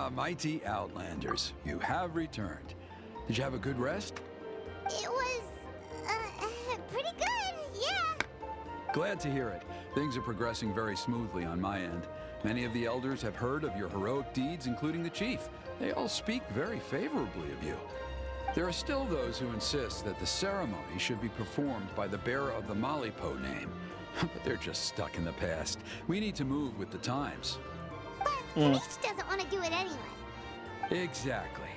Mighty Outlanders, you have returned. Did you have a good rest? It was, pretty good, yeah. Glad to hear it. Things are progressing very smoothly on my end. Many of the elders have heard of your heroic deeds, including the chief. They all speak very favorably of you. There are still those who insist that the ceremony should be performed by the bearer of the Malipo name. But they're just stuck in the past. We need to move with the times. Plus, Kanish doesn't want to do it anyway. Exactly.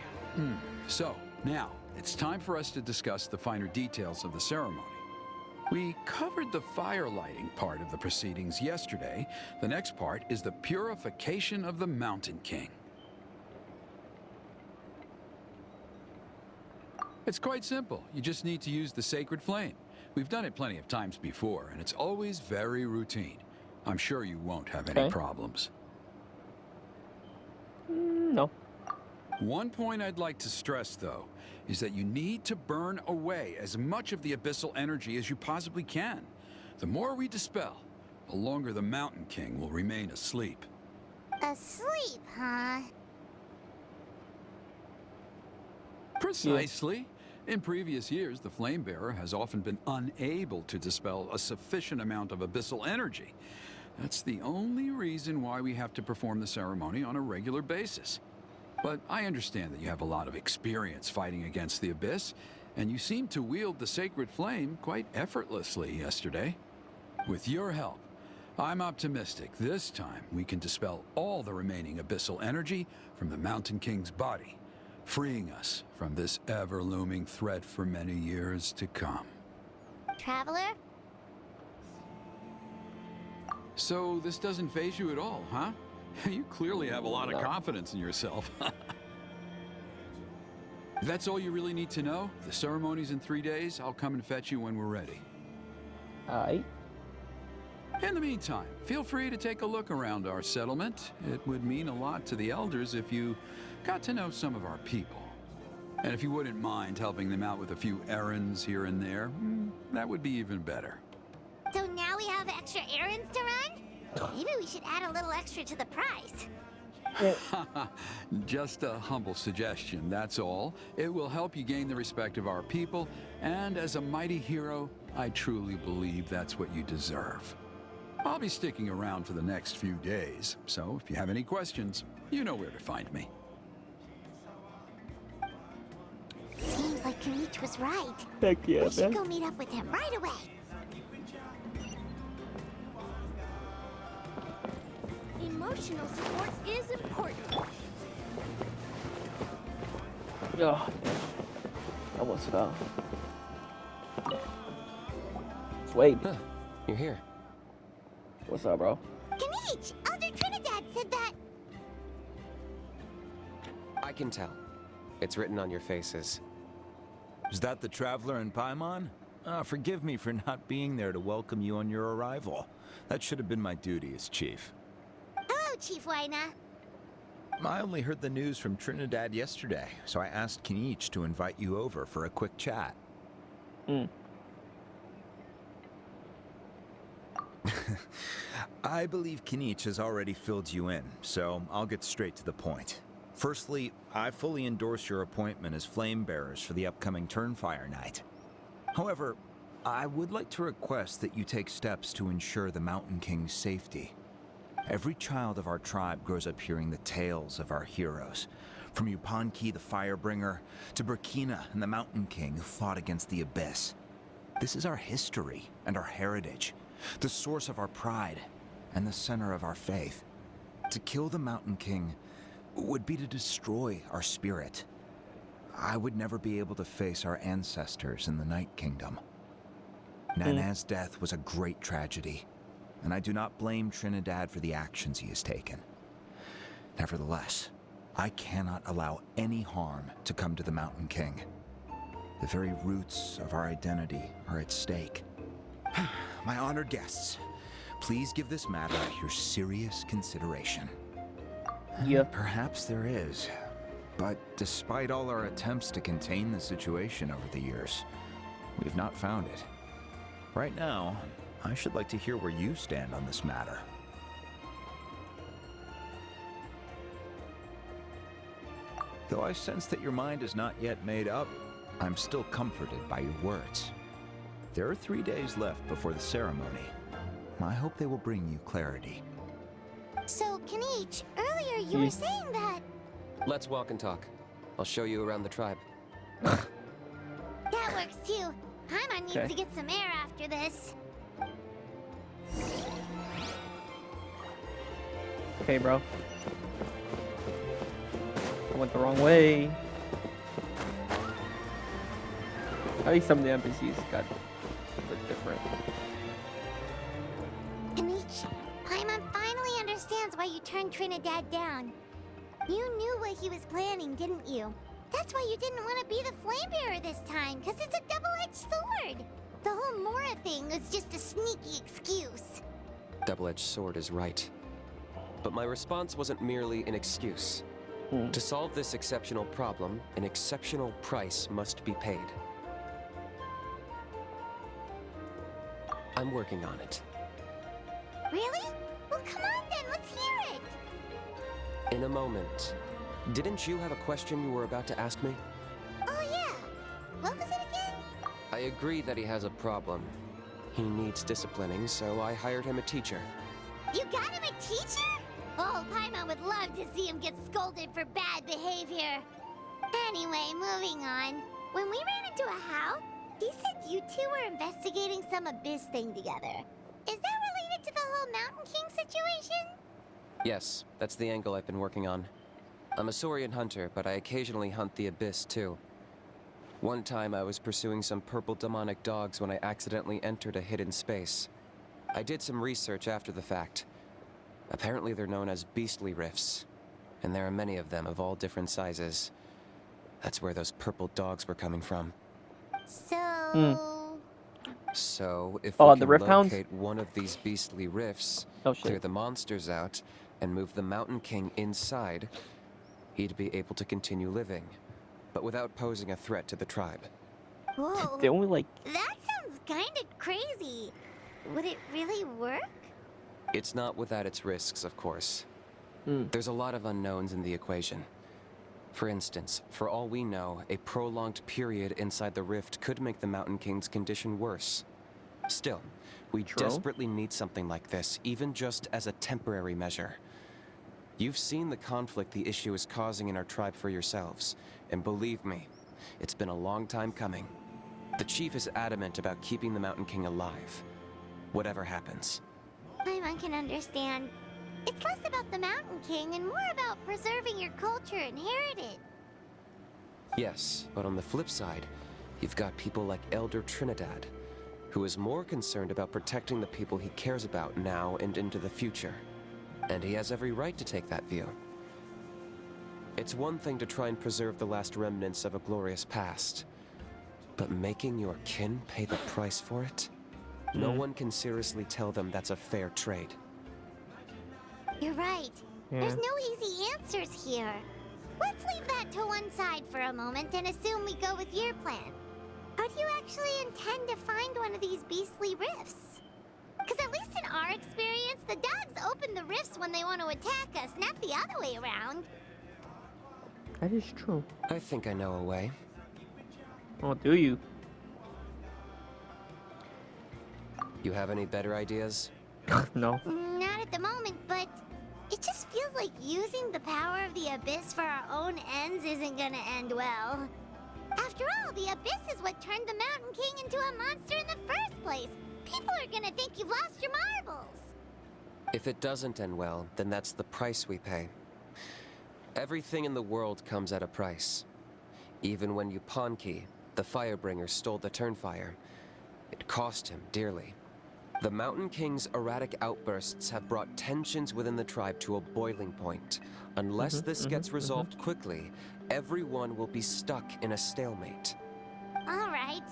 So, now, it's time for us to discuss the finer details of the ceremony. We covered the fire lighting part of the proceedings yesterday. The next part is the purification of the Mountain King. It's quite simple. You just need to use the sacred flame. We've done it plenty of times before, and it's always very routine. I'm sure you won't have any problems. No. One point I'd like to stress, though, is that you need to burn away as much of the abyssal energy as you possibly can. The more we dispel, the longer the Mountain King will remain asleep. Asleep, huh? Precisely. In previous years, the Flamebearer has often been unable to dispel a sufficient amount of abyssal energy. That's the only reason why we have to perform the ceremony on a regular basis. But I understand that you have a lot of experience fighting against the Abyss, and you seem to wield the sacred flame quite effortlessly yesterday. With your help, I'm optimistic this time we can dispel all the remaining abyssal energy from the Mountain King's body, freeing us from this ever-looming threat for many years to come. Traveler? So this doesn't faze you at all, huh? You clearly have a lot of confidence in yourself. That's all you really need to know. The ceremony's in 3 days. I'll come and fetch you when we're ready. Aight. In the meantime, feel free to take a look around our settlement. It would mean a lot to the elders if you got to know some of our people. And if you wouldn't mind helping them out with a few errands here and there, that would be even better. So now we have extra errands to run? Maybe we should add a little extra to the price. Just a humble suggestion, that's all. It will help you gain the respect of our people, and as a mighty hero, I truly believe that's what you deserve. I'll be sticking around for the next few days, so if you have any questions, you know where to find me. Seems like Kanish was right. Heck yeah, We should man. go meet up with him right away. Emotional support is important. Yeah. Almost fell. Sweet. Huh, you're here. What's up, bro? Kanish, Elder Trinidad said that. I can tell. It's written on your faces. Is that the Traveler in Paimon? Forgive me for not being there to welcome you on your arrival. That should have been my duty as chief. Hello, Chief Waina. I only heard the news from Trinidad yesterday, so I asked Kanish to invite you over for a quick chat. I believe Kanish has already filled you in, so I'll get straight to the point. Firstly, I fully endorse your appointment as flame bearers for the upcoming Turnfire Night. However, I would like to request that you take steps to ensure the Mountain King's safety. Every child of our tribe grows up hearing the tales of our heroes, from Yupanqui the Firebringer to Burkina and the Mountain King who fought against the Abyss. This is our history and our heritage, the source of our pride and the center of our faith. To kill the Mountain King would be to destroy our spirit. I would never be able to face our ancestors in the Night Kingdom. Nana's death was a great tragedy, and I do not blame Trinidad for the actions he has taken. Nevertheless, I cannot allow any harm to come to the Mountain King. The very roots of our identity are at stake. My honored guests, please give this matter your serious consideration. Yep. Perhaps there is, but despite all our attempts to contain the situation over the years, we've not found it. Right now, I should like to hear where you stand on this matter. Though I sense that your mind is not yet made up, I'm still comforted by your words. There are 3 days left before the ceremony. I hope they will bring you clarity. So, Kanich, earlier you were saying that... Let's walk and talk. I'll show you around the tribe. That works too. Paimon needs Okay. to get some air after this. Okay, bro. I went the wrong way. At least some of the NPCs got a bit different. Kanich, Paimon finally understands why you turned Trinidad down. You knew what he was planning, didn't you? That's why you didn't want to be the flame bearer this time, because it's a double-edged sword. The whole Mora thing was just a sneaky excuse. Double-edged sword is right. But my response wasn't merely an excuse. To solve this exceptional problem, an exceptional price must be paid. I'm working on it. Really? Well, come on then, let's hear it. In a moment. Didn't you have a question you were about to ask me? Oh yeah. What was it again? I agree that he has a problem. He needs disciplining, so I hired him a teacher. You got him a teacher? Oh, Paimon would love to see him get scolded for bad behavior. Anyway, moving on. When we ran into a house, he said you two were investigating some abyss thing together. Is that related to the whole Mountain King situation? Yes, that's the angle I've been working on. I'm a Saurian hunter, but I occasionally hunt the abyss too. One time I was pursuing some purple demonic dogs when I accidentally entered a hidden space. I did some research after the fact. Apparently they're known as beastly rifts, and there are many of them of all different sizes. That's where those purple dogs were coming from. So... So, if Oh, we the can rift hounds? locate one of these beastly rifts, Oh, shit. clear the monsters out, and move the Mountain King inside, he'd be able to continue living, but without posing a threat to the tribe. Whoa. They only like That sounds kinda crazy. Would it really work? It's not without its risks, of course. There's a lot of unknowns in the equation. For instance, for all we know, a prolonged period inside the rift could make the Mountain King's condition worse. Still, we True. desperately need something like this, even just as a temporary measure. You've seen the conflict the issue is causing in our tribe for yourselves, and believe me, it's been a long time coming. The chief is adamant about keeping the Mountain King alive, whatever happens. Paimon can understand. It's less about the Mountain King and more about preserving your culture and heritage. Yes, but on the flip side, you've got people like Elder Trinidad, who is more concerned about protecting the people he cares about now and into the future. And he has every right to take that view. It's one thing to try and preserve the last remnants of a glorious past, but making your kin pay the price for it? No one can seriously tell them that's a fair trade. You're right. Yeah. There's no easy answers here. Let's leave that to one side for a moment and assume we go with your plan. How do you actually intend to find one of these beastly rifts? Because at least in our experience, the dogs open the rifts when they want to attack us, not the other way around. that is true. I think I know a way. Oh, do you? You have any better ideas? No. Not at the moment, but it just feels like using the power of the Abyss for our own ends isn't gonna end well. After all, the Abyss is what turned the Mountain King into a monster in the first place. People are gonna think you've lost your marbles. If it doesn't end well, then that's the price we pay. Everything in the world comes at a price. Even when Yupanqui, the Firebringer, stole the Turnfire, it cost him dearly. The Mountain King's erratic outbursts have brought tensions within the tribe to a boiling point. Unless this gets resolved quickly, everyone will be stuck in a stalemate. All right,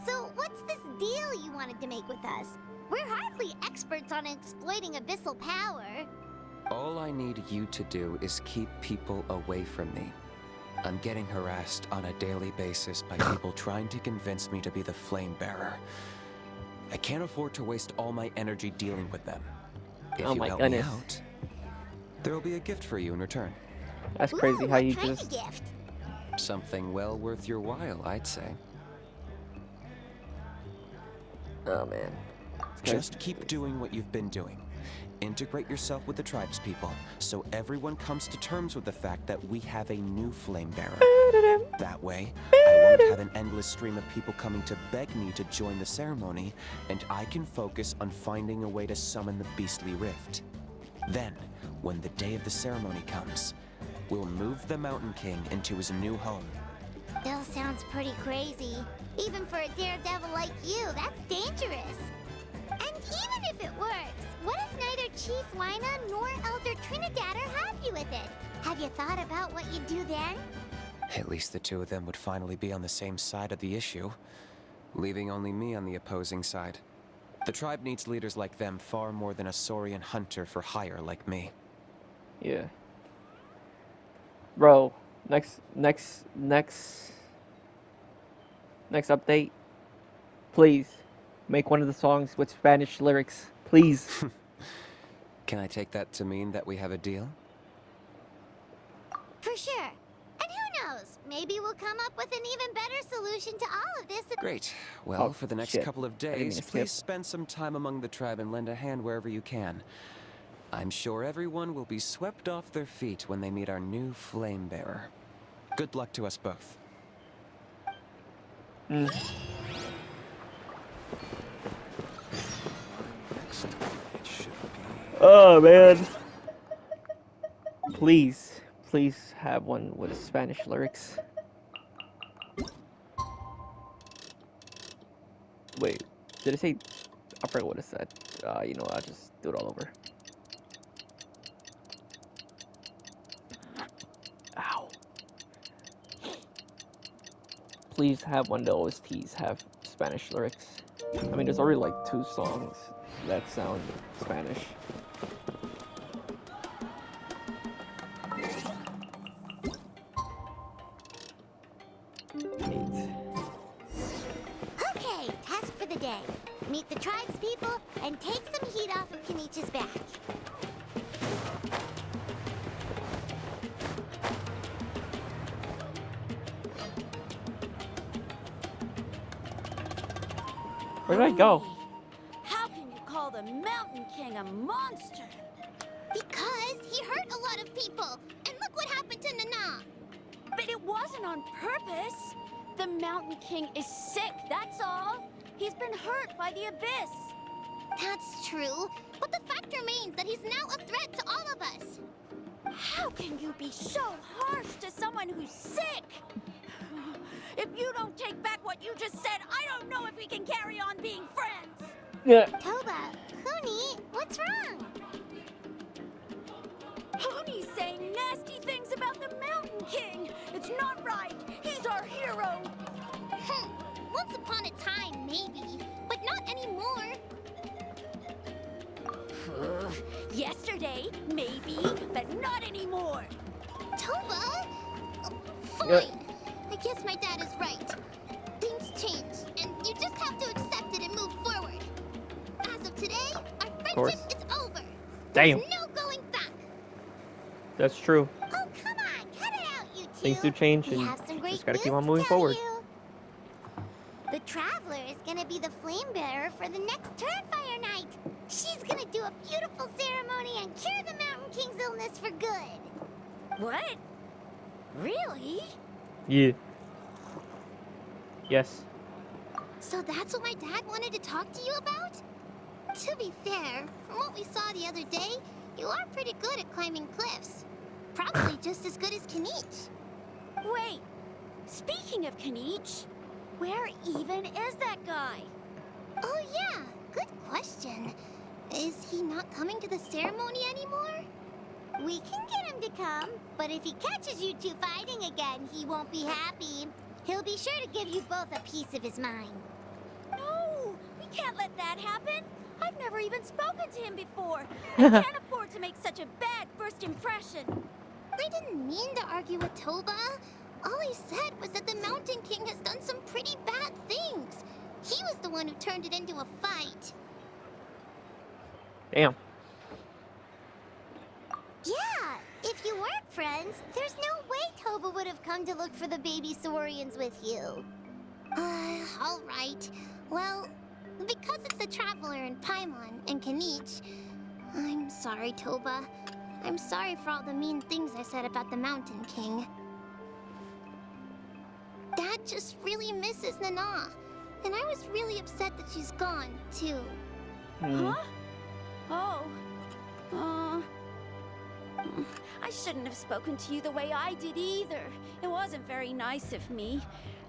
so what's this deal you wanted to make with us? We're hardly experts on exploiting abyssal power. All I need you to do is keep people away from me. I'm getting harassed on a daily basis by people trying to convince me to be the flame bearer. I can't afford to waste all my energy dealing with them. If Oh you my help goodness. me out, there will be a gift for you in return. That's Ooh, crazy how what you kind just of gift? Something well worth your while, I'd say. Oh man. Just keep doing what you've been doing. Integrate yourself with the tribespeople, so everyone comes to terms with the fact that we have a new flame bearer. That way, I won't have an endless stream of people coming to beg me to join the ceremony, and I can focus on finding a way to summon the beastly rift. Then, when the day of the ceremony comes, we'll move the Mountain King into his new home. Still sounds pretty crazy. Even for a daredevil like you, that's dangerous. And even if it works, what if neither Chief Wyna nor Elder Trinidad are happy with it? Have you thought about what you'd do then? At least the two of them would finally be on the same side of the issue, leaving only me on the opposing side. The tribe needs leaders like them far more than a Saurian hunter for hire like me. Yeah. Bro, next update. Please make one of the songs with Spanish lyrics. Please. Can I take that to mean that we have a deal? For sure. And who knows? Maybe we'll come up with an even better solution to all of this. Great. Well, Oh, for the next shit. couple of I didn't mean days, to skip. please spend some time among the tribe and lend a hand wherever you can. I'm sure everyone will be swept off their feet when they meet our new flame bearer. Good luck to us both. Mm. Next target should be... Oh man. Please have one with Spanish lyrics. Wait, did it say? I forgot what it said. You know what? I'll just do it all over. Ow. Please have one of the OSTs have Spanish lyrics. I mean, there's already like 2 songs that sound Spanish. Okay, task for the day. Meet the tribespeople and take some heat off of Kenichi's back. Where did I go? How can you call the Mountain King a monster? Because he hurt a lot of people. And look what happened to Nana. But it wasn't on purpose. The Mountain King is sick, that's all. He's been hurt by the abyss. That's true. But the fact remains that he's now a threat to all of us. How can you be so harsh to someone who's sick? If you don't take back what you just said, I don't know if we can carry on being friends. Yeah. Toba, Kuni, what's wrong? Honey's saying nasty things about the Mountain King. It's not right. He's our hero. Once upon a time, maybe, but not anymore. Yesterday, maybe, but not anymore. Toba? Fine. Yeah. I guess my dad is right. Things change, and you just have to accept it and move forward. As of today, our course. friendship is over. Damn. There's no going back. That's true. Oh, come on, cut it out, you two. Things do change, We and have some great just gotta keep news on to moving tell forward. you. The Traveler is gonna be the flame bearer for the next Turnfire night. She's gonna do a beautiful ceremony and cure the Mountain King's illness for good. What? Really? Yeah. Yes. So that's what my dad wanted to talk to you about? To be fair, from what we saw the other day, you are pretty good at climbing cliffs. Probably just as good as Kanich. Wait, speaking of Kanich, where even is that guy? Oh yeah, good question. Is he not coming to the ceremony anymore? We can get him to come, but if he catches you two fighting again, he won't be happy. He'll be sure to give you both a piece of his mind. No, we can't let that happen. I've never even spoken to him before. I can't afford to make such a bad first impression. I didn't mean to argue with Toba. All I said was that the Mountain King has done some pretty bad things. He was the one who turned it into a fight. Damn. Yeah, if you you weren't friends, there's no way Toba would have come to look for the baby Saurians with you. All right. Well, because it's the Traveler and Paimon and Kanich, I'm sorry, Toba. I'm sorry for all the mean things I said about the Mountain King. Dad just really misses Nana, and I was really upset that she's gone, too. Huh? Oh. I shouldn't have spoken to you the way I did either. It wasn't very nice of me.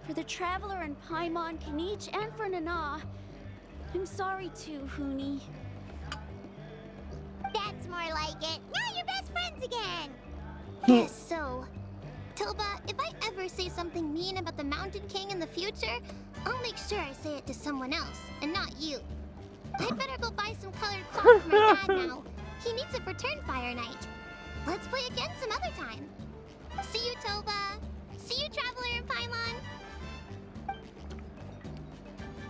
For the Traveler and Paimon, Kanich, and for Nana. I'm sorry too, Huni. That's more like it. Now you're best friends again. Yes, so... Toba, if I ever say something mean about the Mountain King in the future, I'll make sure I say it to someone else, and not you. I better go buy some colored cloth for my dad now. He needs it for Turnfire Night. Let's play again some other time. See you, Toba. See you, Traveler and Paimon.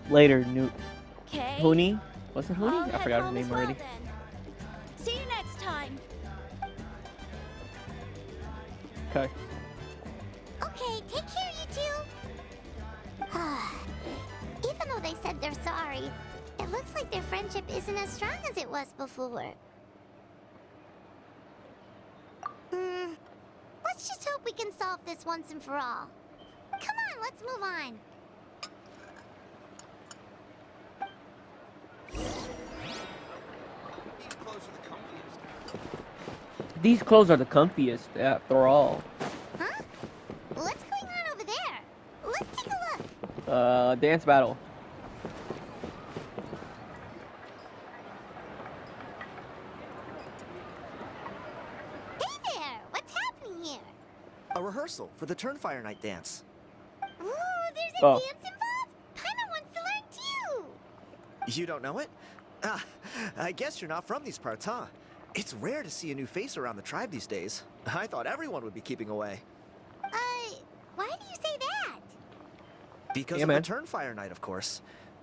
Later, Okay. Huni? Was it Huni? I'll I head forgot his home as name well, already. then. See you next time. Okay. Okay, take care, you two. Even though they said they're sorry, it looks like their friendship isn't as strong as it was before. Let's just hope we can solve this once and for all. Come on, let's move on. These clothes are the comfiest after all. Huh? What's going on over there? Let's take a look. Dance battle. Hey there! What's happening here? A rehearsal for the Turnfire Night dance. Ooh, there's a Oh. dance involved? Paimon wants to learn too! You don't know it? Ah, I guess you're not from these parts, huh? It's rare to see a new face around the tribe these days. I thought everyone would be keeping away. Why do you say that? Because Yeah, of man. the Turnfire Night, of course.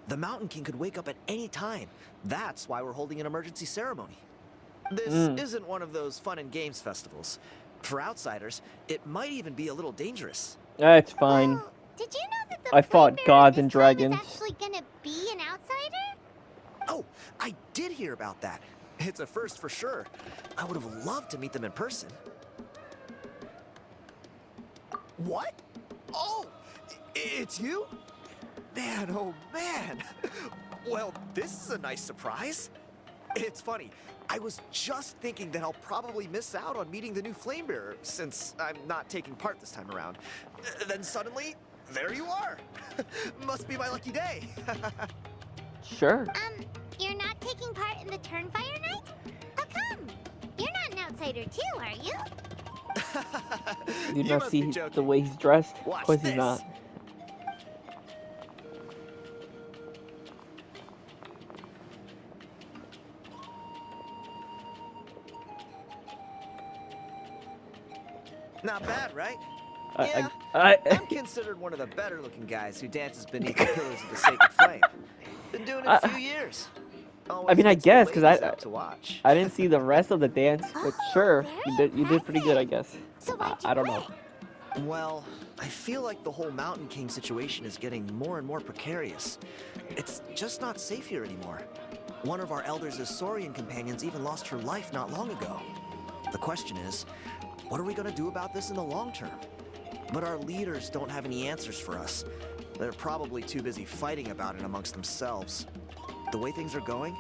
The Mountain King could wake up at any time. That's why we're holding an emergency ceremony. This isn't one of those fun and games festivals. For outsiders, it might even be a little dangerous. That's fine. Well, did you know that the I fought Flame Bearer gods this and time dragons. is actually gonna be an outsider? Oh, I did hear about that. It's a first for sure. I would have loved to meet them in person. What? Oh, it's you? Man, oh man. Well, this is a nice surprise. It's funny. I was just thinking that I'll probably miss out on meeting the new Flame Bearer since I'm not taking part this time around. Then suddenly, there you are. Must be my lucky day. Sure. You're not taking part in the Turnfire Night? How come? You're not an outsider too, are you? You You not must be see joking. the way he's dressed? Watch Of course this. he's not. Not bad, right? I- Yeah, I- I'm considered one of the better looking guys who dances beneath the pillars of the sacred flame. Been doing it a few years. I mean, I Always gets the guess, 'cause ladies out to watch. I didn't see the rest of the dance, but Oh, sure, very you did pretty good, I guess. So why'd you I don't know. quit? Well, I feel like the whole Mountain King situation is getting more and more precarious. It's just not safe here anymore. One of our elders' Saurian companions even lost her life not long ago. The question is, what are we going to do about this in the long term? But our leaders don't have any answers for us. They're probably too busy fighting about it amongst themselves. The way things are going,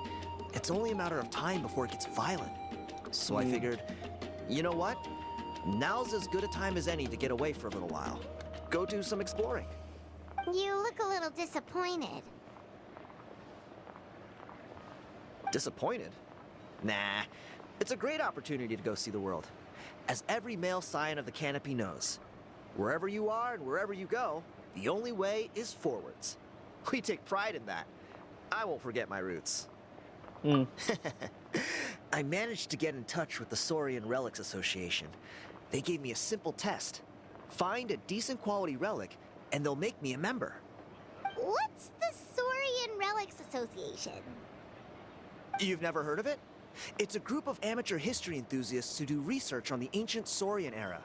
it's only a matter of time before it gets violent. So I figured, you know what? Now's as good a time as any to get away for a little while. Go do some exploring. You look a little disappointed. Disappointed? Nah, it's a great opportunity to go see the world. As every male scion of the canopy knows, wherever you are and wherever you go, the only way is forwards. We take pride in that. I won't forget my roots. I managed to get in touch with the Saurian Relics Association. They gave me a simple test. Find a decent quality relic, and they'll make me a member. What's the Saurian Relics Association? You've never heard of it? It's a group of amateur history enthusiasts who do research on the ancient Saurian era.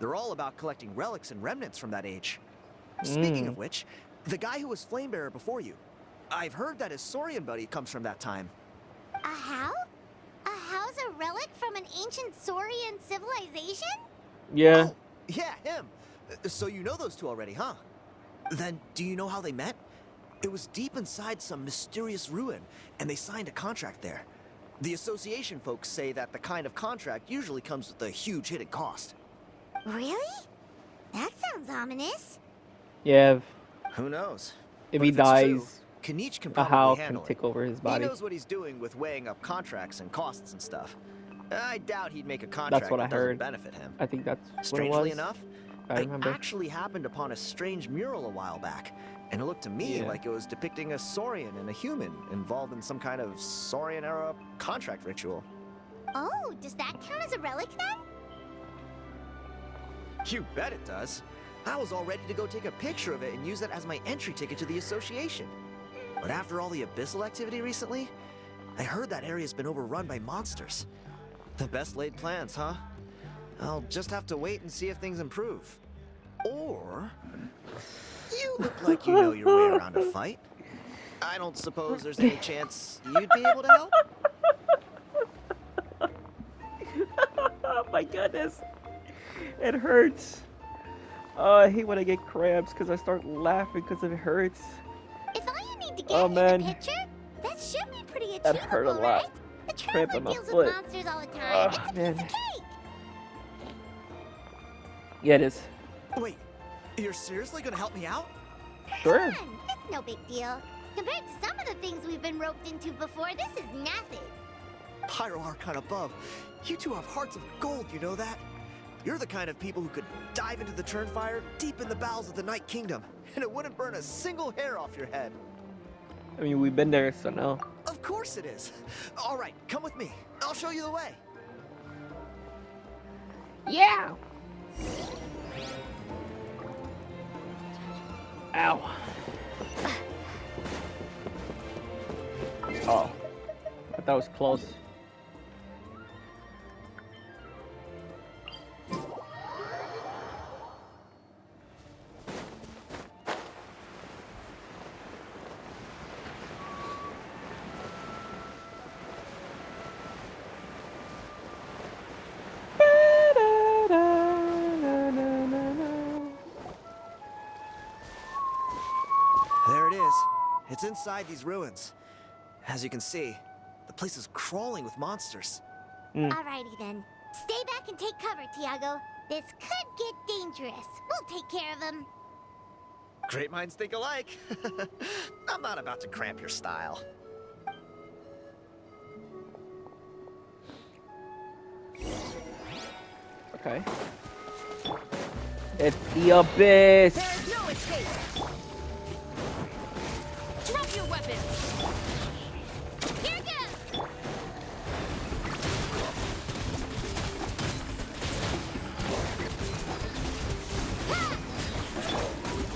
They're all about collecting relics and remnants from that age. Speaking of which, the guy who was Flamebearer before you, I've heard that his Saurian buddy comes from that time. A how? A how's a relic from an ancient Saurian civilization? Yeah. Oh, yeah, him. So you know those two already, huh? Then, do you know how they met? It was deep inside some mysterious ruin, and they signed a contract there. The association folks say that the kind of contract usually comes with a huge hidden cost. Really? That sounds ominous. Yeah. Who knows? If But he it's true, dies, Kanich can a probably How can handle it. take over his body. He knows what he's doing with weighing up contracts and costs and stuff. I doubt he'd make a contract what I that doesn't heard. benefit him. I think that's what it Strangely was. enough, I remember. actually happened upon a strange mural a while back, and it looked to me Yeah. like it was depicting a Saurian and a human involved in some kind of Saurian-era contract ritual. Oh, does that count as a relic then? You bet it does. I was all ready to go take a picture of it and use it as my entry ticket to the association. But after all the abyssal activity recently, I heard that area's been overrun by monsters. The best laid plans, huh? I'll just have to wait and see if things improve. Or you look like you know your way around a fight. I don't suppose there's any chance you'd be able to help? Oh my goodness. It hurts. Oh, I hate when I get cramps because I start laughing because it hurts. If all you need to get Oh, is man. a picture, that should be pretty achievable, That hurt a lot. right? The Cramp Traveler in my deals foot. with monsters all the time. Oh, It's a man. piece of cake. Yeah, it is. Wait, you're seriously gonna help me out? Sure. Come on, it's no big deal. Compared to some of the things we've been roped into before, this is nothing. Pyro Archon above, you two have hearts of gold, you know that? You're the kind of people who could dive into the Turnfire deep in the bowels of the Night Kingdom, and it wouldn't burn a single hair off your head. I mean, we've been there, so no. Of course it is. All right, come with me. I'll show you the way. Yeah. Ow. Oh. I thought it was close. There it is. It's inside these ruins. As you can see, the place is crawling with monsters. Alrighty then. Stay back and take cover, Tiago. This could get dangerous. We'll take care of him. Great minds think alike. I'm not about to cramp your style. Okay. It's the abyss. There's no escape. Drop your weapons. Here goes!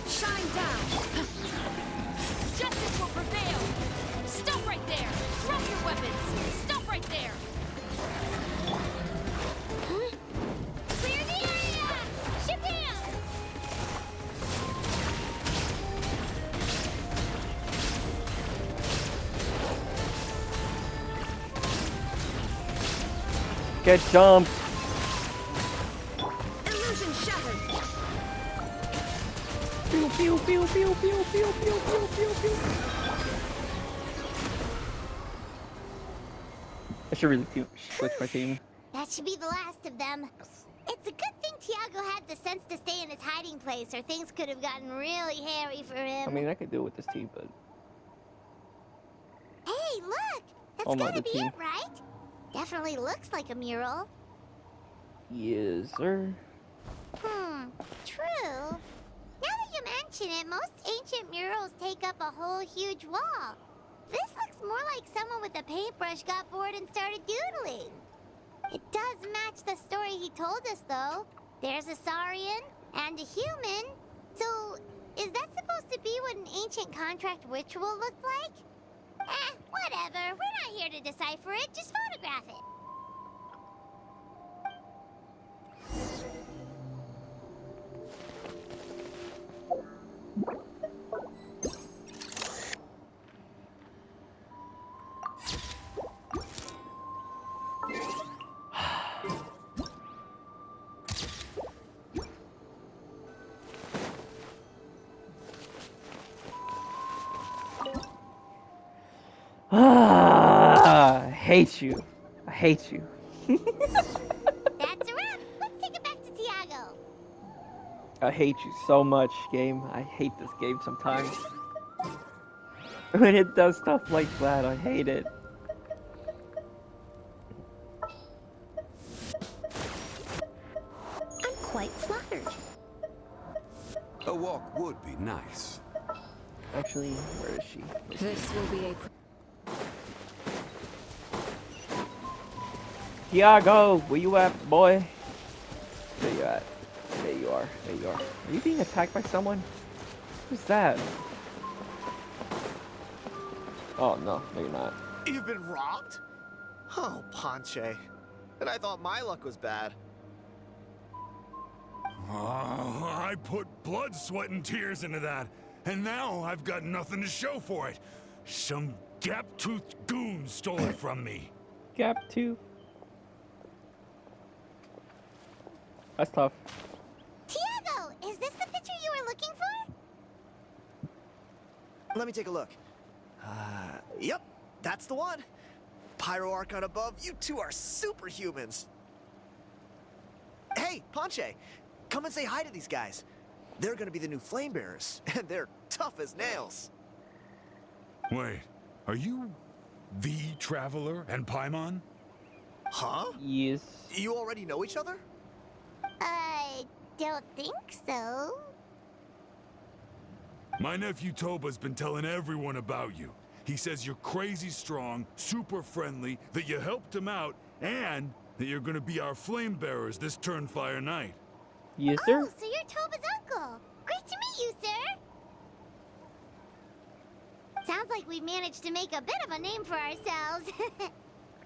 Shine down. Justice will prevail. Stop right there. Drop your weapons. Stop right there. Clear the area! Ship down! Get jumped. Illusion shattered. Pew pew pew pew pew pew pew pew pew pew. I should really switch my team. That should be the last of them. It's a good thing Tiago had the sense to stay in his hiding place, or things could have gotten really hairy for him. I mean, I could do it with this team, but Hey, look! That's Oh, my, gotta the be team. it, right? Definitely looks like a mural. yes, sir. True. Now that you mention it, most ancient murals take up a whole huge wall. This looks more like someone with a paintbrush got bored and started doodling. It does match the story he told us, though. There's a Saurian and a human. So, is that supposed to be what an ancient contract ritual looked like? Whatever. We're not here to decipher it. Just photograph it. I hate you. I hate you. That's a wrap. Let's take it back to Tiago. I hate you so much, game. I hate this game sometimes. When it does stuff like that, I hate it. I'm quite flattered. A walk would be nice. Actually, where is she? This will be a Tiago, where you at, boy? There you at. There you are. There you are. Are you being attacked by someone? Who's that? Oh, no. No, you're not. You've been robbed? Oh, Ponche. And I thought my luck was bad. I put blood, sweat, and tears into that, and now I've got nothing to show for it. Some gap-toothed goon stole it from me. Gap 2. That's tough. Tiago, is this the picture you were looking for? Let me take a look. Yep, that's the one. Pyro Archon above, you two are superhumans. Hey, Ponche, come and say hi to these guys. They're gonna be the new flame bearers, and they're tough as nails. Wait, are you the Traveler and Paimon? Huh? Yes. You already know each other? I don't think so. My nephew Toba's been telling everyone about you. He says you're crazy strong, super friendly, that you helped him out, and that you're gonna be our flame bearers this Turnfire night. Yes, sir? Oh, so you're Toba's uncle. Great to meet you, sir. Sounds like we managed to make a bit of a name for ourselves.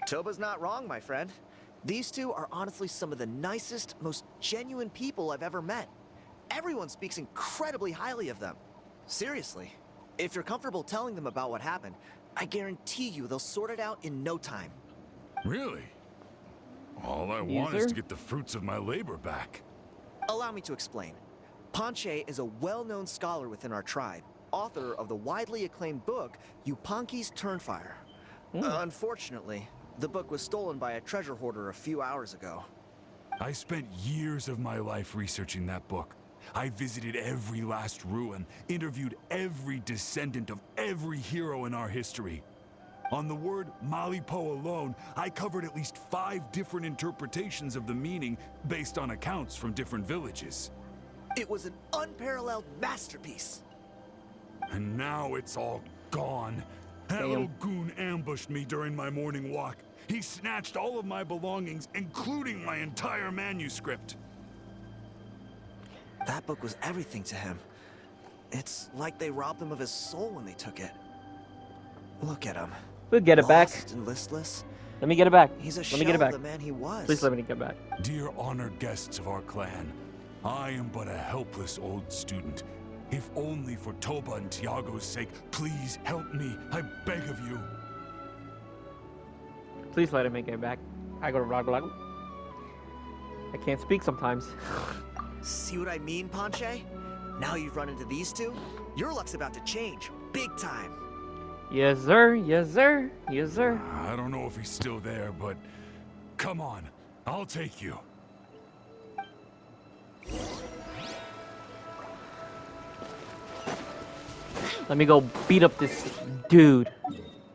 Toba's not wrong, my friend. These two are honestly some of the nicest, most genuine people I've ever met. Everyone speaks incredibly highly of them. Seriously. If you're comfortable telling them about what happened, I guarantee you they'll sort it out in no time. Really? All I want is to get the fruits of my labor back. Allow me to explain. Ponche is a well-known scholar within our tribe, author of the widely acclaimed book, Yupanqui's Turnfire. Unfortunately, the book was stolen by a treasure hoarder a few hours ago. I spent years of my life researching that book. I visited every last ruin, interviewed every descendant of every hero in our history. On the word Malipo alone, I covered at least 5 different interpretations of the meaning based on accounts from different villages. It was an unparalleled masterpiece. And now it's all gone. That little goon ambushed me during my morning walk. He snatched all of my belongings, including my entire manuscript. That book was everything to him. It's like they robbed him of his soul when they took it. Look at him. We'll get it back. Lost and listless. Let me get it back. He's a Let shell me get it back. of the man he was. Please let me get it back. Dear honored guests of our clan, I am but a helpless old student. If only for Toba and Tiago's sake, please help me. I beg of you. Please let me get it back. I go to Raglago. I can't speak sometimes. See what I mean, Ponche? Now you've run into these two, your luck's about to change. Big time. Yes, sir. Yes, sir. Yes, sir. I don't know if he's still there, but come on. I'll take you. Let me go beat up this dude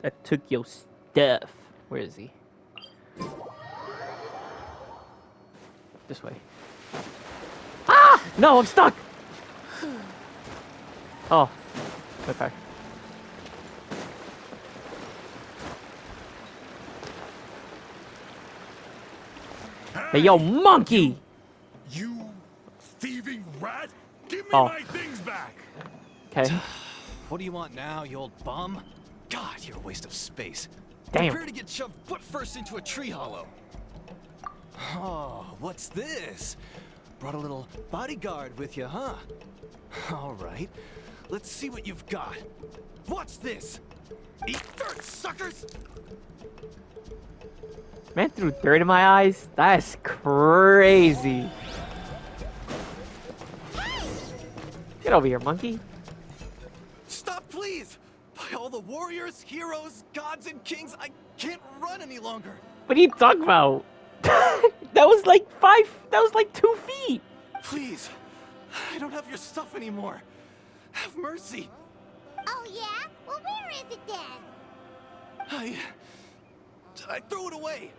that took your stuff. Where is he? This way. Ah! No, I'm stuck! Oh. Okay. Hey, yo, monkey! You thieving rat! Give me Oh. my things back! Okay. What do you want now, you old bum? God, you're a waste of space. Damn. Prepare to get shoved foot first into a tree hollow. Oh, what's this? Brought a little bodyguard with you, huh? All right, let's see what you've got. What's this? Eat dirt, suckers! Man threw dirt in my eyes? That's crazy. Get over here, monkey. Stop, please! By all the warriors, heroes, gods, and kings, I can't run any longer. What are you talking about? That was like 2 feet. Please, I don't have your stuff anymore. Have mercy. Oh, yeah? Well, where is it then? I threw it away.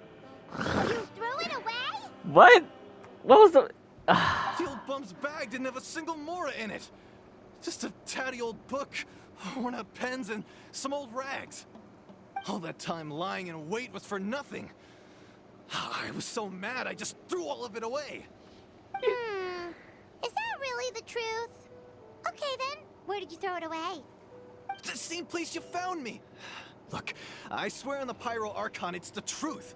You threw it away? What? What was the... The old bum's bag didn't have a single mora in it. Just a tatty old book, worn out pens, and some old rags. All that time lying in wait was for nothing. I was so mad, I just threw all of it away. Is that really the truth? Okay, then. Where did you throw it away? The same place you found me. Look, I swear on the Pyro Archon, it's the truth.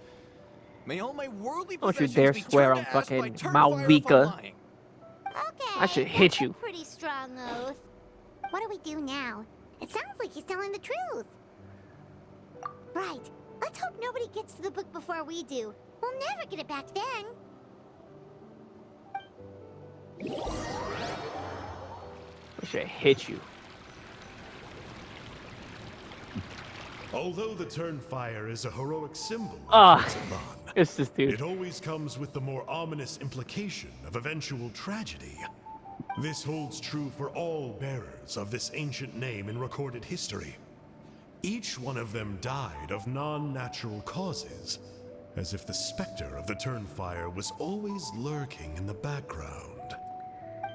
May all my worldly Don't you possessions dare be swear turned on to ash by fucking Turnfire if I'm Malvika. lying. Okay. I should that's hit a you. pretty strong oath. What do we do now? It sounds like he's telling the truth. Right. Let's hope nobody gets to the book before we do. We'll never get it back then. I should hit you. Although the Turnfire is a heroic symbol of Ah, Prince it's this dude. it always comes with the more ominous implication of eventual tragedy. This holds true for all bearers of this ancient name in recorded history. Each one of them died of non-natural causes, as if the specter of the Turnfire was always lurking in the background.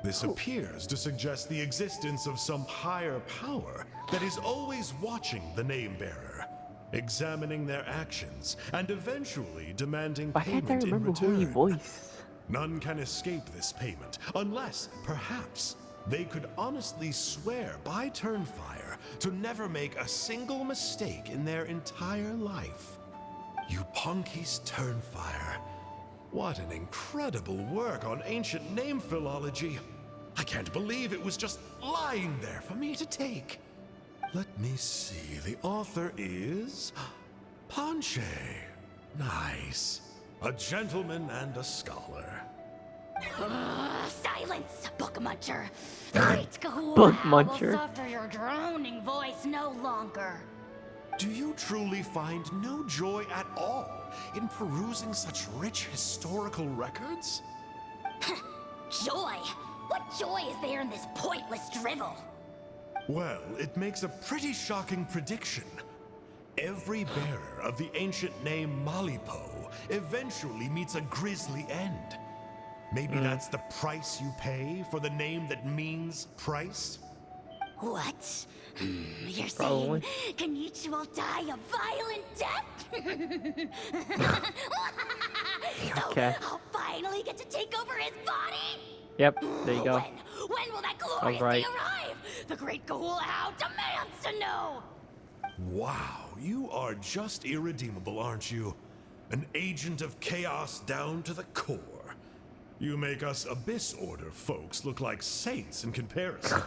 This appears to suggest the existence of some higher power that is always watching the name-bearer, examining their actions, and eventually demanding Why can't I payment in remember who he return. voiced? None can escape this payment, unless, perhaps, they could honestly swear by Turnfire to never make a single mistake in their entire life. You Punky's Turnfire. What an incredible work on ancient name philology. I can't believe it was just lying there for me to take. Let me see, the author is... Panche. Nice. A gentleman and a scholar. Silence, book muncher. The great Kahul Book will muncher. suffer your droning voice no longer. Do you truly find no joy at all in perusing such rich historical records? Joy? What joy is there in this pointless drivel? Well, it makes a pretty shocking prediction. Every bearer of the ancient name Malipo eventually meets a grisly end. Maybe that's the price you pay for the name that means price? What? You're Probably. saying Kenichi will die a violent death? So Okay. I'll finally get to take over his body? Yep, there you go. When will that glorious right. day arrive? The great Kahul How demands to know! Wow, you are just irredeemable, aren't you? An agent of chaos down to the core. You make us Abyss Order folks look like saints in comparison.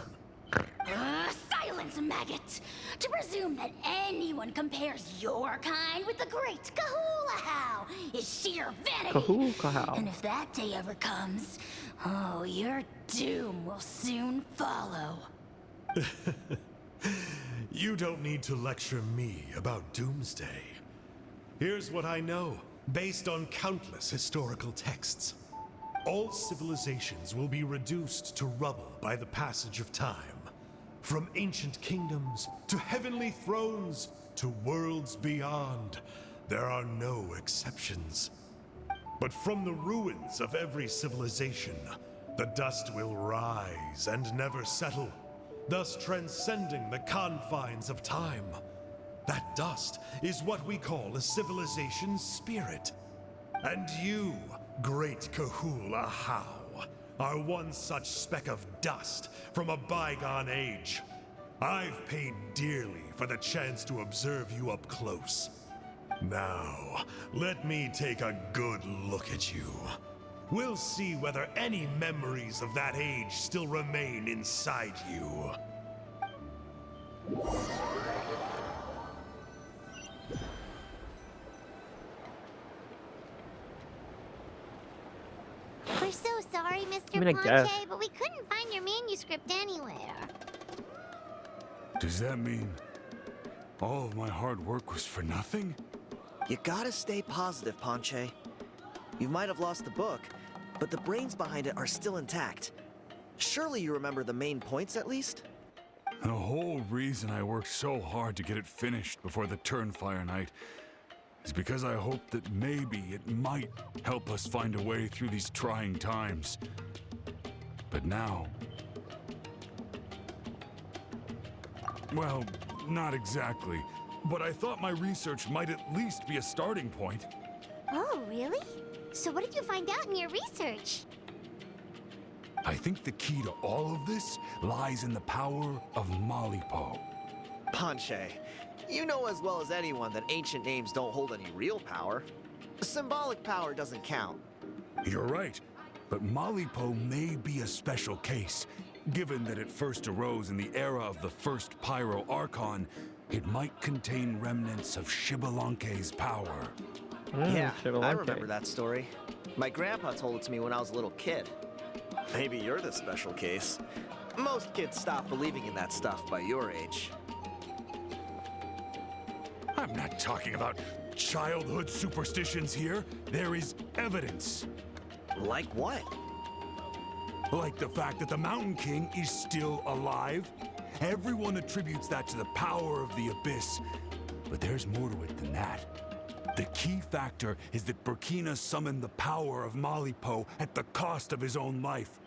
Silence, maggot! To presume that anyone compares your kind with the great Kahul How is sheer vanity! Kahul. And if that day ever comes, oh, your doom will soon follow. You don't need to lecture me about Doomsday. Here's what I know, based on countless historical texts. All civilizations will be reduced to rubble by the passage of time. From ancient kingdoms, to heavenly thrones, to worlds beyond, there are no exceptions. But from the ruins of every civilization, the dust will rise and never settle, thus transcending the confines of time. That dust is what we call a civilization's spirit. And you, great Kahul How, are one such speck of dust from a bygone age. I've paid dearly for the chance to observe you up close. Now, let me take a good look at you. We'll see whether any memories of that age still remain inside you. We're so sorry, Mr. I mean, I guess. Ponche, but we couldn't find your manuscript anywhere. Does that mean all of my hard work was for nothing? You gotta stay positive, Ponche. You might have lost the book, but the brains behind it are still intact. Surely you remember the main points at least? The whole reason I worked so hard to get it finished before the Turnfire Night is because I hoped that maybe it might help us find a way through these trying times. But now... well, not exactly. But I thought my research might at least be a starting point. Oh, really? So what did you find out in your research? I think the key to all of this lies in the power of Malipo. Ponche, you know as well as anyone that ancient names don't hold any real power. Symbolic power doesn't count. You're right, but Malipo may be a special case. Given that it first arose in the era of the first Pyro Archon, it might contain remnants of Shibalanke's power. Yeah, I Shibalanke. remember that story. My grandpa told it to me when I was a little kid. Maybe you're the special case. Most kids stop believing in that stuff by your age. I'm not talking about childhood superstitions here. There is evidence. Like what? Like the fact that the Mountain King is still alive. Everyone attributes that to the power of the Abyss. But there's more to it than that. The key factor is that Burkina summoned the power of Malipo at the cost of his own life.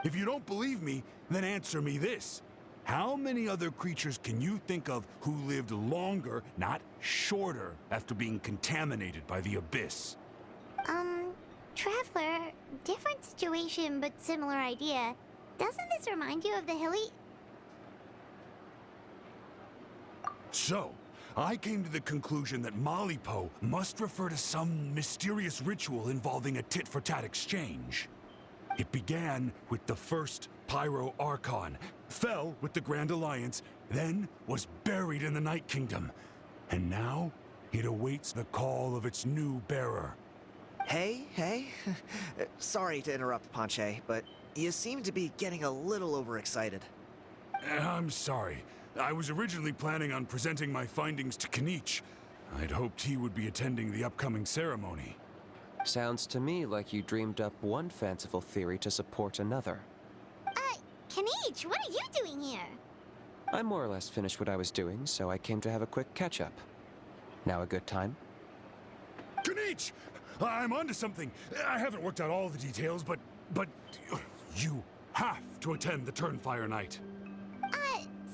If you don't believe me, then answer me this. How many other creatures can you think of who lived longer, not shorter, after being contaminated by the Abyss? Traveler, different situation but similar idea. Doesn't this remind you of the hilly... So, I came to the conclusion that Malipo must refer to some mysterious ritual involving a tit-for-tat exchange. It began with the first Pyro Archon, fell with the Grand Alliance, then was buried in the Night Kingdom. And now, it awaits the call of its new bearer. Hey. Sorry to interrupt, Ponche, but you seem to be getting a little overexcited. I'm sorry. I was originally planning on presenting my findings to Kinich. I'd hoped he would be attending the upcoming ceremony. Sounds to me like you dreamed up one fanciful theory to support another. Kinich, what are you doing here? I more or less finished what I was doing, so I came to have a quick catch-up. Now a good time? Kinich! I'm onto something. I haven't worked out all the details, but you have to attend the Turnfire Night.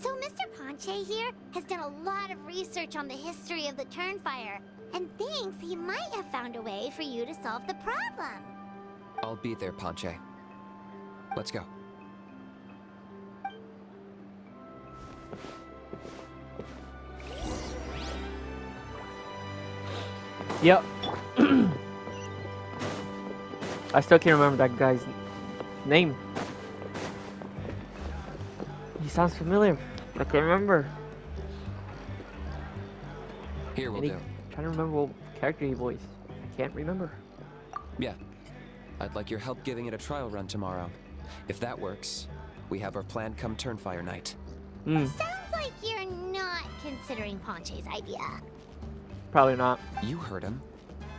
So Mr. Ponche here has done a lot of research on the history of the Turnfire, and thinks he might have found a way for you to solve the problem. I'll be there, Ponche. Let's go. Yep. I still can't remember that guy's name. He sounds familiar. I can't remember. Here we'll do. Trying to remember what character he voiced. I can't remember. Yeah. I'd like your help giving it a trial run tomorrow. If that works, we have our plan come Turnfire Night. Sounds like you're not considering Ponche's idea. Probably not. You heard him.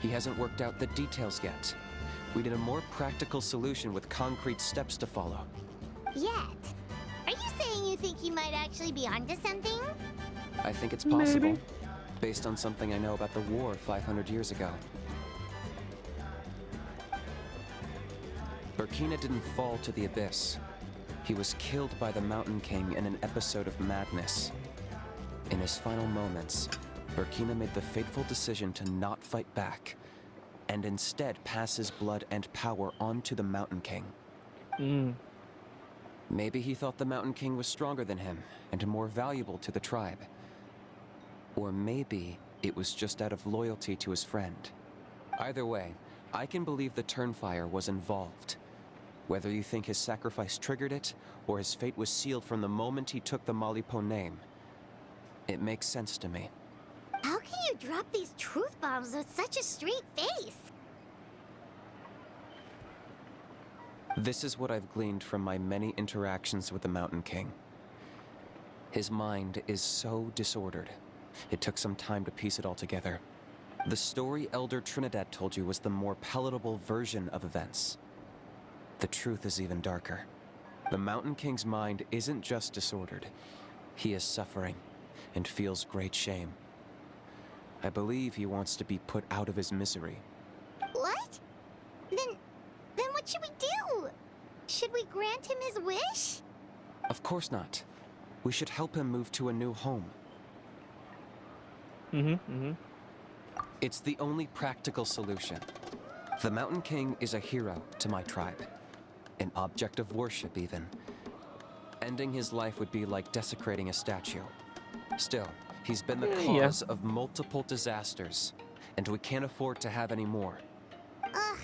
He hasn't worked out the details yet. We need a more practical solution with concrete steps to follow. Yet? Are you saying you think he might actually be onto something? I think it's possible, Maybe. based on something I know about the war 500 years ago. Burkina didn't fall to the Abyss. He was killed by the Mountain King in an episode of madness. In his final moments, Burkina made the fateful decision to not fight back, and instead pass his blood and power on to the Mountain King. Maybe he thought the Mountain King was stronger than him and more valuable to the tribe. Or maybe it was just out of loyalty to his friend. Either way, I can believe the Turnfire was involved. Whether you think his sacrifice triggered it, or his fate was sealed from the moment he took the Malipo name, it makes sense to me. How can you drop these truth bombs with such a straight face? This is what I've gleaned from my many interactions with the Mountain King. His mind is so disordered. It took some time to piece it all together. The story Elder Trinidad told you was the more palatable version of events. The truth is even darker. The Mountain King's mind isn't just disordered. He is suffering and feels great shame. I believe he wants to be put out of his misery. What? Then what should we do? Should we grant him his wish? Of course not. We should help him move to a new home. It's the only practical solution. The Mountain King is a hero to my tribe. An object of worship, even. Ending his life would be like desecrating a statue. Still, he's been the cause of multiple disasters, and we can't afford to have any more. Ugh.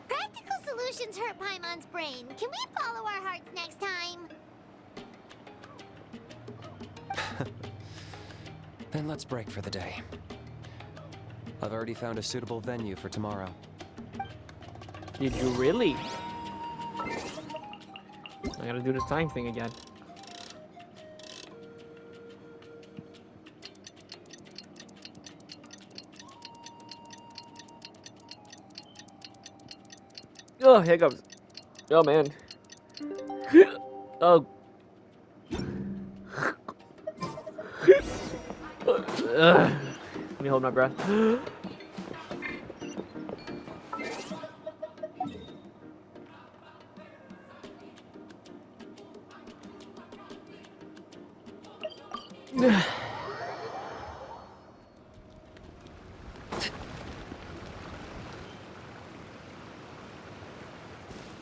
Practical solutions hurt Paimon's brain. Can we follow our hearts next time? Then let's break for the day. I've already found a suitable venue for tomorrow. Did you really? I gotta do the time thing again. Oh, here goes. Oh, man. Oh. Let me hold my breath.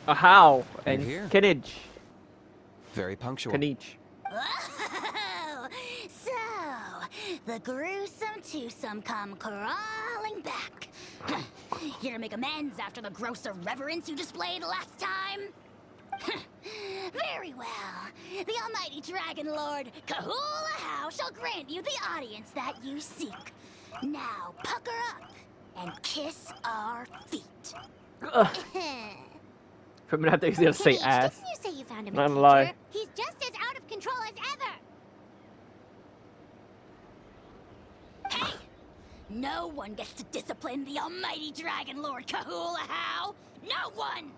How? And here. Kinich. Very punctual. Kinich. Oh, so the gruesome twosome come crawling back. Here to make amends after the gross irreverence you displayed last time? Very well. The almighty Dragon Lord Kahula How shall grant you the audience that you seek. Now pucker up and kiss our feet. For a minute, I thought he was gonna say Kinich, ass. didn't you say you found him Not a gonna teacher? lie. He's just as out of control as ever. Hey! No one gets to discipline the almighty Dragon Lord Kahula How. No one!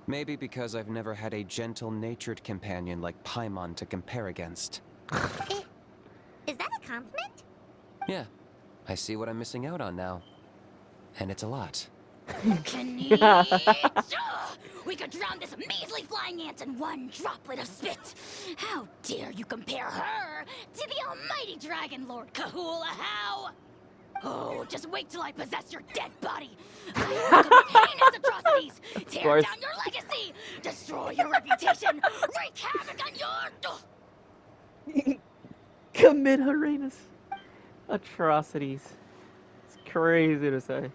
Maybe because I've never had a gentle-natured companion like Paimon to compare against. Is that a compliment? Yeah, I see what I'm missing out on now. And it's a lot. Kinich! We could drown this measly flying ant in one droplet of spit. How dare you compare her to the almighty Dragon Lord Kahula How? Oh, just wait till I possess your dead body. I will commit heinous atrocities, tear down your legacy, destroy your reputation, wreak havoc on your... Commit horrendous atrocities. It's crazy to say.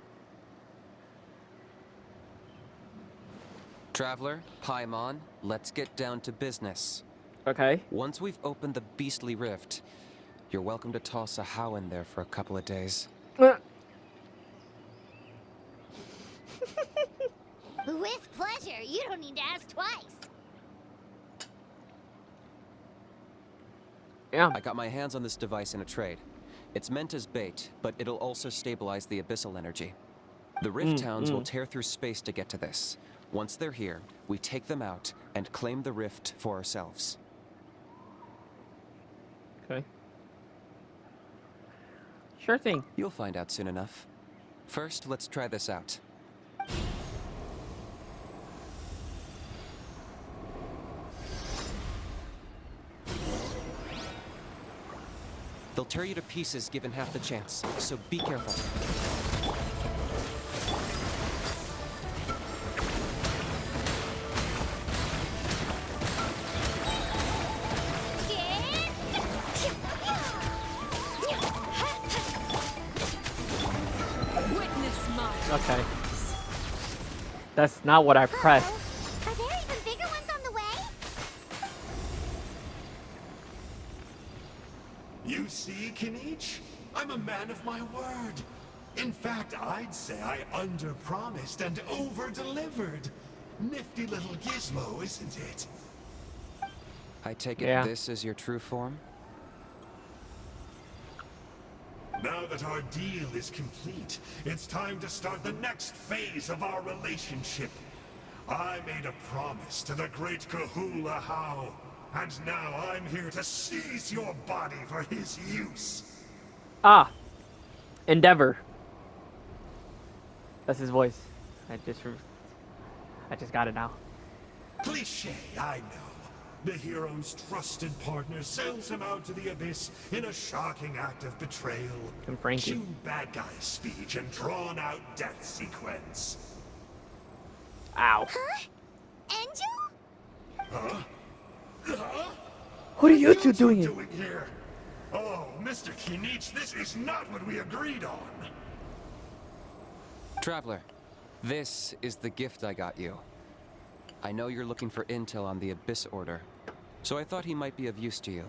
Traveler, Paimon, let's get down to business. Okay. Once we've opened the beastly rift, you're welcome to toss a how in there for a couple of days. With pleasure. You don't need to ask twice. Yeah. I got my hands on this device in a trade. It's meant as bait, but it'll also stabilize the abyssal energy. The rift towns will tear through space to get to this. Once they're here, we take them out and claim the rift for ourselves. Okay. Sure thing. You'll find out soon enough. First, let's try this out. They'll tear you to pieces given half the chance, so be careful. Okay. That's not what I pressed. Uh-oh. Are there even bigger ones on the way? You see, Kinich? I'm a man of my word. In fact, I'd say I under-promised and over-delivered. Nifty little gizmo, isn't it? I take it Yeah. this is your true form? Now that our deal is complete, it's time to start the next phase of our relationship. I made a promise to the great Kahula How, and now I'm here to seize your body for his use. Ah, Endeavor. That's his voice. I just got it now. Cliché, I know. The hero's trusted partner sells him out to the abyss in a shocking act of betrayal. And Frankie. Cue bad guy speech and drawn-out death sequence. Ow. Huh? Angel? Huh? Huh? What are you two doing here? here? Oh, Mr. Kinich, this is not what we agreed on. Traveler, this is the gift I got you. I know you're looking for intel on the Abyss Order, so I thought he might be of use to you.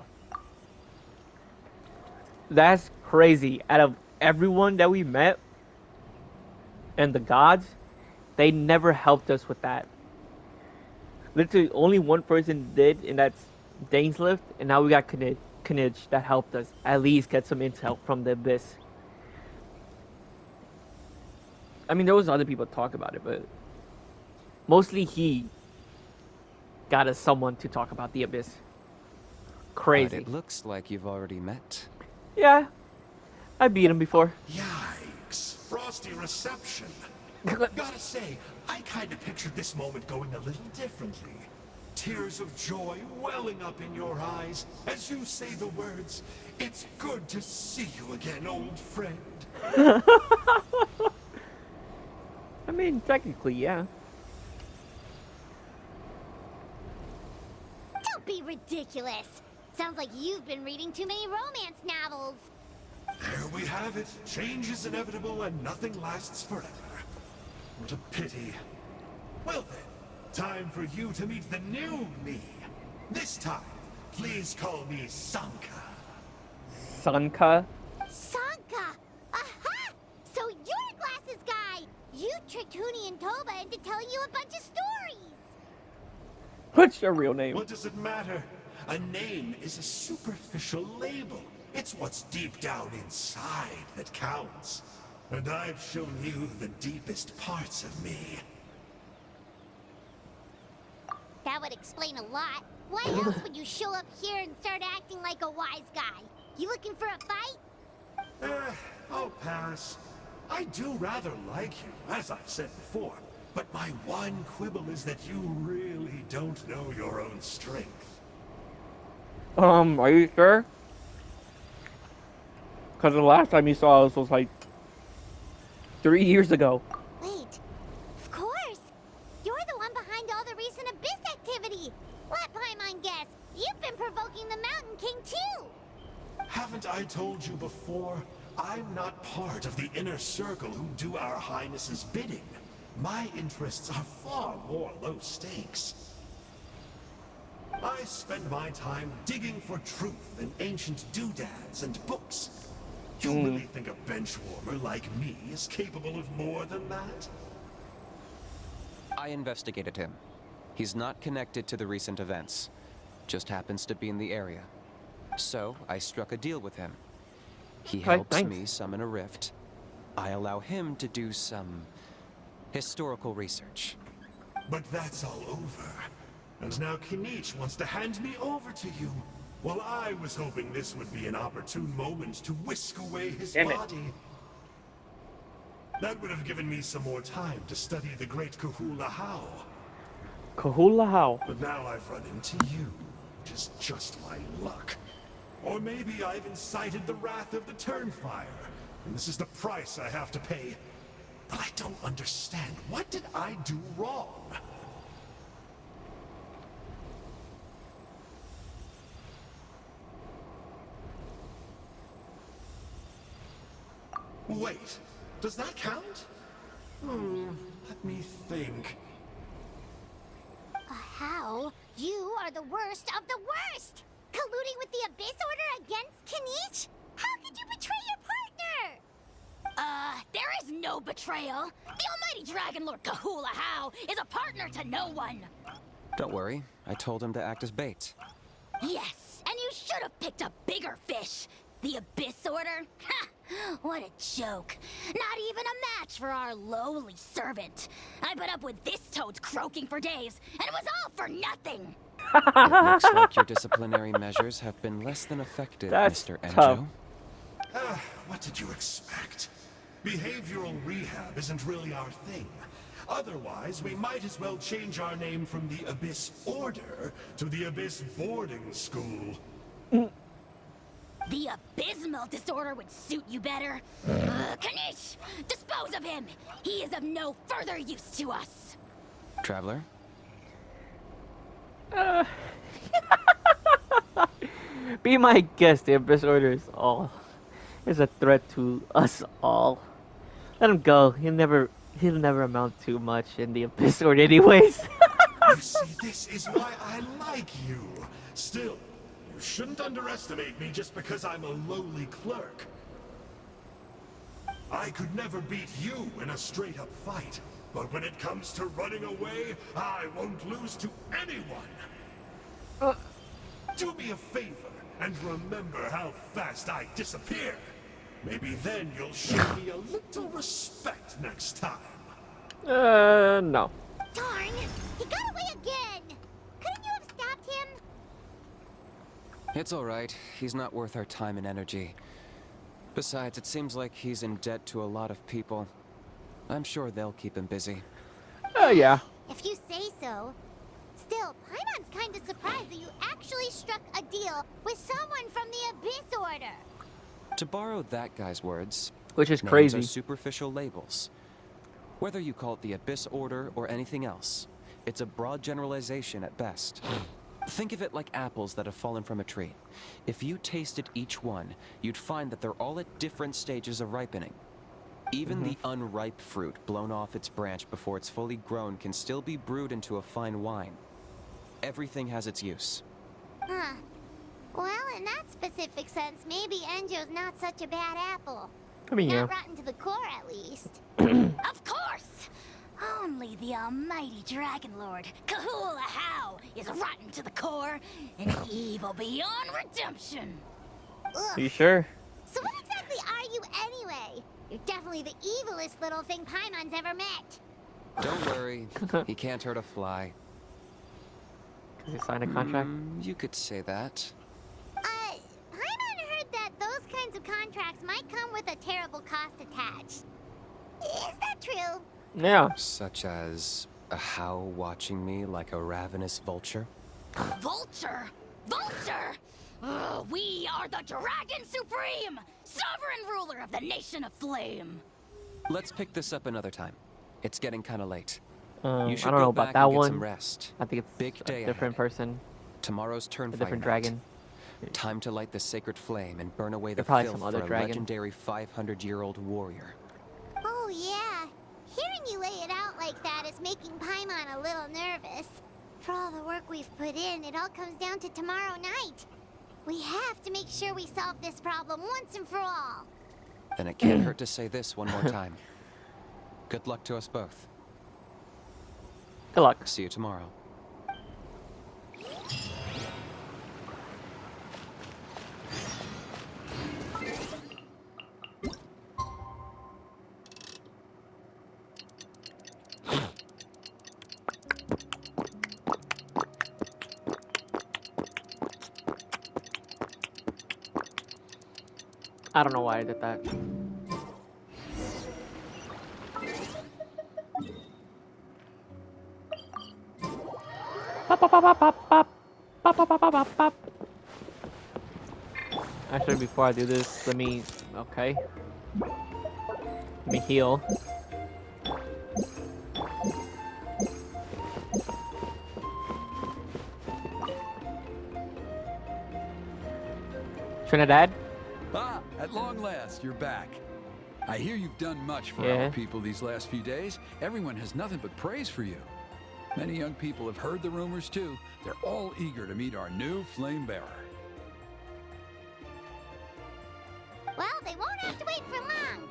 That's crazy. Out of everyone that we met and the gods, they never helped us with that. Literally, only one person did, and that's Dane's Lift, and now we got Kinich that helped us at least get some intel from the Abyss. I mean, there was other people talk about it, but mostly he got us someone to talk about the Abyss. But Crazy. it looks like you've already met. Yeah, I beat him before. Yikes. Frosty reception. Gotta say, I kinda pictured this moment going a little differently. Tears of joy welling up in your eyes as you say the words, "It's good to see you again, old friend." I mean, technically, yeah. Don't be ridiculous. Sounds like you've been reading too many romance novels. There we have it. Change is inevitable and nothing lasts forever. What a pity. Well then, time for you to meet the new me. This time, please call me Sanka. Sanka? Sanka! Aha! So you're a glasses guy! You tricked Huni and Toba into telling you a bunch of stories! What's your real name? What does it matter? A name is a superficial label. It's what's deep down inside that counts. And I've shown you the deepest parts of me. That would explain a lot. Why else would you show up here and start acting like a wise guy? You looking for a fight? I'll pass. I do rather like you, as I've said before. But my one quibble is that you really don't know your own strength. Are you sure? Because the last time you saw us was like 3 years ago. Wait, of course! You're the one behind all the recent Abyss activity! Let Paimon guess, you've been provoking the Mountain King too! Haven't I told you before? I'm not part of the inner circle who do our Highness's bidding. My interests are far more low stakes. I spend my time digging for truth in ancient doodads and books. You really think a benchwarmer like me is capable of more than that? I investigated him. He's not connected to the recent events. Just happens to be in the area. So, I struck a deal with him. He helps thanks. me summon a rift. I allow him to do some historical research. But that's all over. And now Kinich wants to hand me over to you. Well, I was hoping this would be an opportune moment to whisk away his Damn it. body. That would have given me some more time to study the great Kahula How. Kahula How? But now I've run into you, which is just my luck. Or maybe I've incited the wrath of the Turnfire, and this is the price I have to pay. But I don't understand. What did I do wrong? Wait, does that count? Let me think. How? You are the worst of the worst! Colluding with the Abyss Order against Kinich? How could you betray your partner? There is no betrayal. The almighty Dragon Lord Kahula How is a partner to no one. Don't worry, I told him to act as bait. Yes, and you should have picked a bigger fish. The Abyss Order? Ha! What a joke. Not even a match for our lowly servant. I put up with this toad's croaking for days, and it was all for nothing. It looks like your disciplinary measures have been less than effective, That's Mr. tough. Enjo. What did you expect? Behavioral rehab isn't really our thing. Otherwise, we might as well change our name from the Abyss Order to the Abyss Boarding School. The abysmal disorder would suit you better. Kanish! Dispose of him! He is of no further use to us. Traveler? Be my guest. The Abyss Order is a threat to us all. Let him go. He'll never amount to much in the Abyss Order anyways. You see, this is why I like you. Still, you shouldn't underestimate me just because I'm a lowly clerk. I could never beat you in a straight-up fight, but when it comes to running away, I won't lose to anyone. Do me a favor and remember how fast I disappear. Maybe then you'll show me a little respect next time. No. Darn! He got away again! Couldn't you have stopped him? It's alright. He's not worth our time and energy. Besides, it seems like he's in debt to a lot of people. I'm sure they'll keep him busy. Yeah. If you say so. Still, Paimon's kind of surprised that you actually struck a deal with someone from the Abyss Order. To borrow that guy's words, Which is names crazy. are superficial labels. Whether you call it the Abyss Order or anything else, it's a broad generalization at best. Think of it like apples that have fallen from a tree. If you tasted each one, you'd find that they're all at different stages of ripening. Even the unripe fruit blown off its branch before it's fully grown can still be brewed into a fine wine. Everything has its use. Huh. Well, in that specific sense, maybe Enjo's not such a bad apple. I mean, yeah. Not rotten to the core, at least. Of course! Only the almighty Dragon Lord, Kahula How, is rotten to the core and evil beyond redemption. Are you sure? So what exactly are you anyway? You're definitely the evilest little thing Paimon's ever met. Don't worry, he can't hurt a fly. Because he signed a contract? You could say that. Paimon heard that those kinds of contracts might come with a terrible cost attached. Is that true? Yeah. Such as a How watching me like a ravenous vulture. Vulture? Vulture? We are the Dragon Supreme, sovereign ruler of the Nation of Flame. Let's pick this up another time. It's getting kind of late. I You don't should know go about back that and get one. some rest. I think it's Big a day different ahead. person. Tomorrow's turn A different dragon. Time to light the sacred flame and burn away the They're probably filth some other for a dragon. legendary 500-year-old warrior. Oh, yeah. Hearing you lay it out like that is making Paimon a little nervous. For all the work we've put in, it all comes down to tomorrow night. We have to make sure we solve this problem once and for all. And it can't hurt to say this one more time. Good luck to us both. Good luck. See you tomorrow. I don't know why I did that. Actually, before I do this, let me... Okay. Let me heal. Trinidad? Ah, at long last, you're back. I hear you've done much for Yeah. our people these last few days. Everyone has nothing but praise for you. Many young people have heard the rumors too. They're all eager to meet our new flame bearer. Well, they won't have to wait for long.